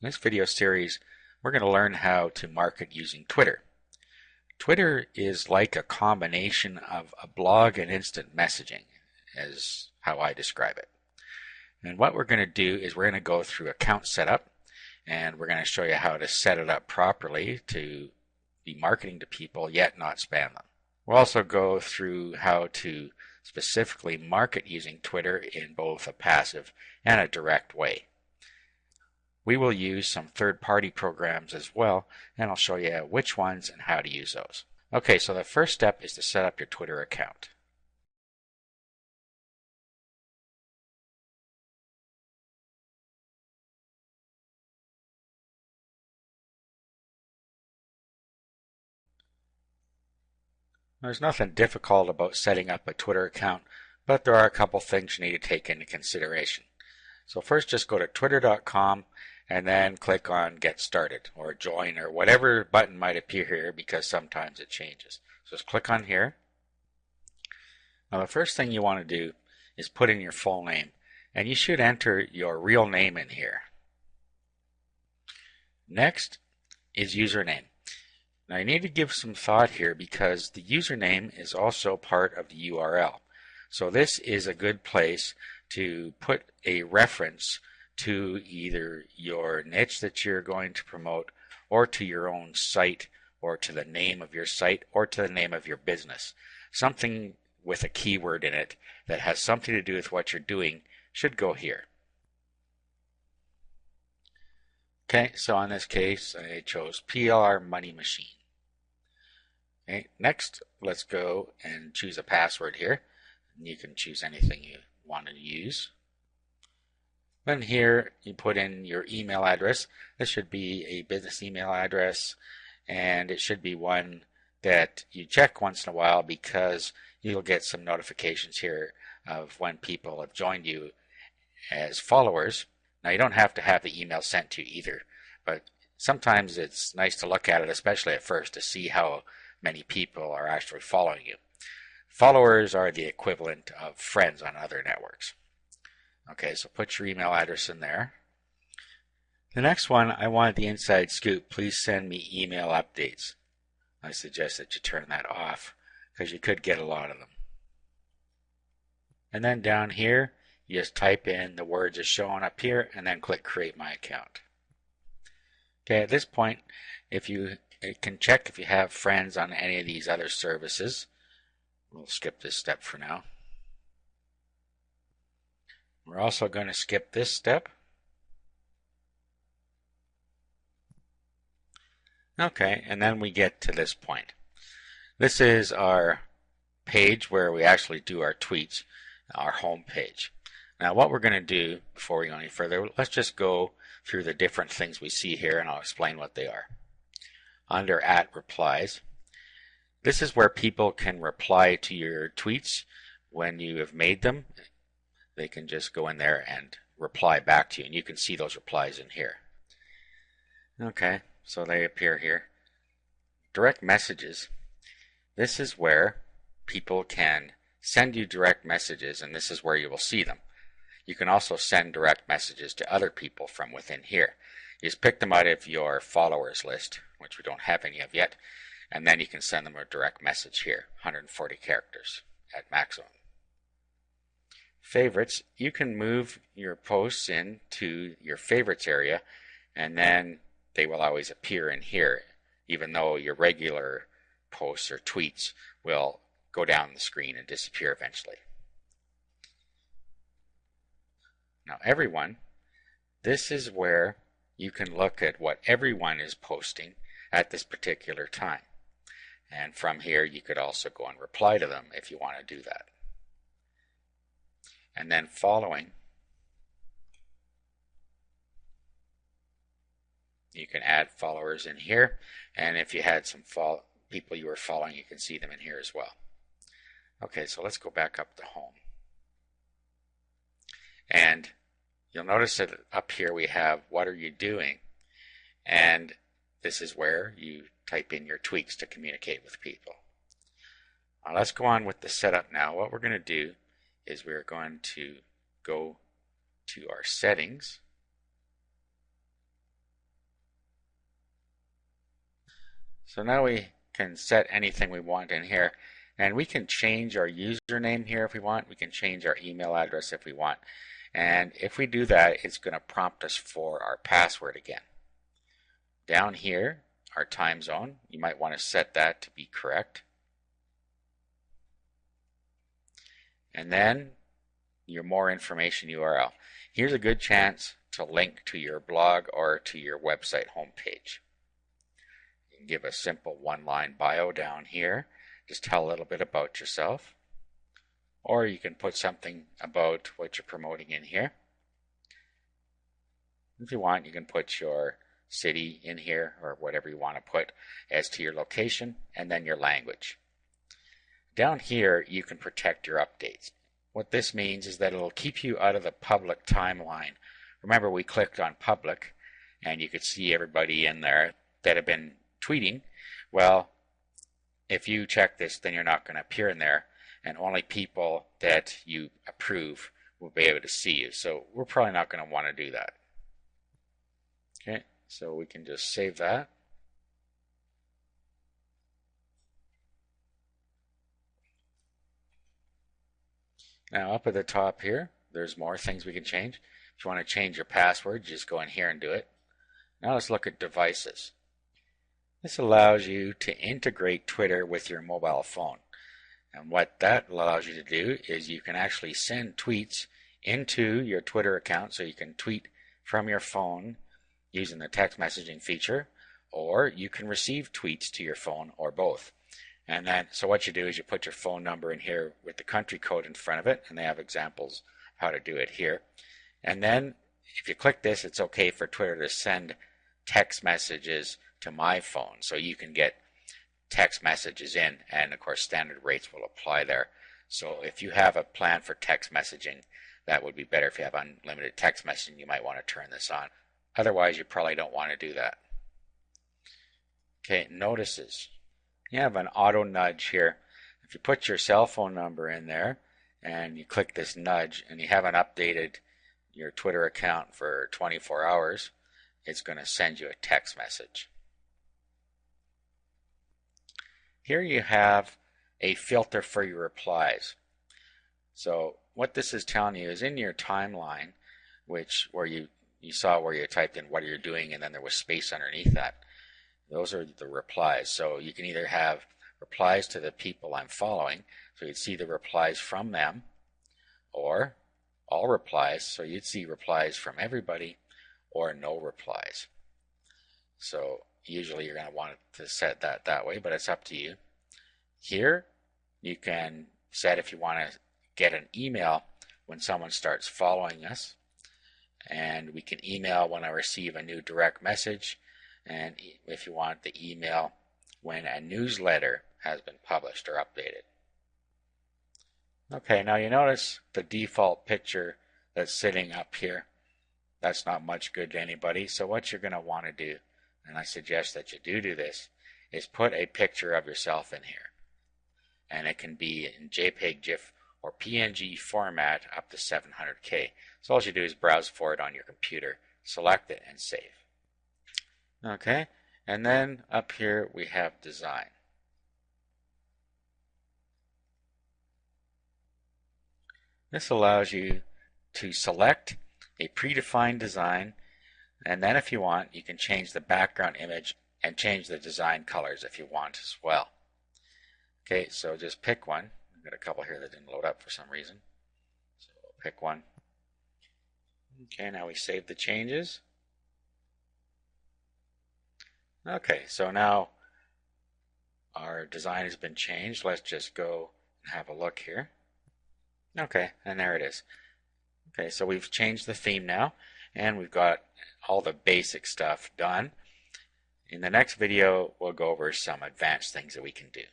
In this video series, we're going to learn how to market using Twitter. Twitter is like a combination of a blog and instant messaging, is how I describe it. And what we're going to do is we're going to go through account setup, and we're going to show you how to set it up properly to be marketing to people yet not spam them. We'll also go through how to specifically market using Twitter in both a passive and a direct way. We will use some third-party programs as well, and I'll show you which ones and how to use those. Okay, so the first step is to set up your Twitter account. There's nothing difficult about setting up a Twitter account, but there are a couple things you need to take into consideration. So first, just go to twitter.com and then click on Get Started or Join or whatever button might appear here, because sometimes it changes. So just click on here. Now the first thing you want to do is put in your full name, and you should enter your real name in here. Next is username. Now you need to give some thought here, because the username is also part of the URL. So this is a good place to put a reference to either your niche that you're going to promote, or to your own site, or to the name of your site, or to the name of your business. Something with a keyword in it that has something to do with what you're doing should go here. Okay, so in this case I chose PLR Money Machine. Okay, next let's go and choose a password here. You can choose anything you want to use. Then here you put in your email address. This should be a business email address, and it should be one that you check once in a while, because you'll get some notifications here of when people have joined you as followers. Now you don't have to have the email sent to you either, but sometimes it's nice to look at it, especially at first, to see how many people are actually following you. Followers are the equivalent of friends on other networks. Okay, so put your email address in there. The next one, I wanted the inside scoop. Please send me email updates. I suggest that you turn that off, because you could get a lot of them. And then down here, you just type in the words as shown up here, and then click Create My Account. Okay, at this point, if you can check if you have friends on any of these other services. We'll skip this step for now. We're also going to skip this step. Okay, and then we get to this point. This is our page where we actually do our tweets, our home page. Now what we're going to do before we go any further, let's just go through the different things we see here, and I'll explain what they are. Under @replies, this is where people can reply to your tweets when you have made them. They can just go in there and reply back to you, and you can see those replies in here. Okay, so they appear here. Direct messages. This is where people can send you direct messages, and this is where you will see them. You can also send direct messages to other people from within here. You just pick them out of your followers list, which we don't have any of yet, and then you can send them a direct message here, 140 characters at maximum. Favorites, you can move your posts into your favorites area, and then they will always appear in here, even though your regular posts or tweets will go down the screen and disappear eventually. Now everyone, this is where you can look at what everyone is posting at this particular time. And from here you could also go and reply to them if you want to do that. And then following, you can add followers in here, and if you had some people you were following, you can see them in here as well. Okay, so let's go back up to home. And you'll notice that up here we have what are you doing, and this is where you type in your tweaks to communicate with people. Now let's go on with the setup now. What we're going to do is we're going to go to our settings, So now we can set anything we want in here, and we can change our username here if we want. We can change our email address if we want. And if we do that, it's going to prompt us for our password again. Down here, our time zone, you might want to set that to be correct. And then your more information URL. Here's a good chance to link to your blog or to your website homepage. You can give a simple one-line bio down here. Just tell a little bit about yourself. Or you can put something about what you're promoting in here. If you want, you can put your city in here or whatever you want to put as to your location and then your language. Down here, you can protect your updates. What this means is that it'll keep you out of the public timeline. Remember, we clicked on public and you could see everybody in there that have been tweeting. Well, if you check this, then you're not going to appear in there, and only people that you approve will be able to see you. So we're probably not going to want to do that. Okay, so we can just save that. Now up at the top here, there's more things we can change. If you want to change your password, just go in here and do it. Now let's look at devices. This allows you to integrate Twitter with your mobile phone. And what that allows you to do is you can actually send tweets into your Twitter account, so you can tweet from your phone using the text messaging feature, or you can receive tweets to your phone, or both. And then, so what you do is you put your phone number in here with the country code in front of it, and they have examples of how to do it here. And then if you click this, it's okay for Twitter to send text messages to my phone, so you can get text messages in, and of course standard rates will apply there. So if you have a plan for text messaging, that would be better. If you have unlimited text messaging, you might want to turn this on. Otherwise, you probably don't want to do that. Okay, notices. You have an auto nudge here. If you put your cell phone number in there and you click this nudge and you haven't updated your Twitter account for 24 hours, it's going to send you a text message. Here you have a filter for your replies. So what this is telling you is in your timeline, where you saw where you typed in what you're doing and then there was space underneath that. Those are the replies. So you can either have replies to the people I'm following, so you'd see the replies from them, or all replies, so you'd see replies from everybody, or no replies. So usually you're going to want to set that way, but it's up to you. Here you can set if you want to get an email when someone starts following us, and we can email when I receive a new direct message, and if you want the email when a newsletter has been published or updated. Okay, now you notice the default picture that's sitting up here. That's not much good to anybody, so what you're going to want to do, and I suggest that you do this, is put a picture of yourself in here. And it can be in JPEG, GIF, or PNG format up to 700K. So all you do is browse for it on your computer, select it, and save. Okay, and then up here we have design. This allows you to select a predefined design, and then if you want, you can change the background image and change the design colors if you want as well. Okay, so just pick one. I've got a couple here that didn't load up for some reason. So we'll pick one. Okay, now we save the changes. Okay, so now our design has been changed. Let's just go and have a look here. Okay, and there it is. Okay, so we've changed the theme now, and we've got all the basic stuff done. In the next video, we'll go over some advanced things that we can do.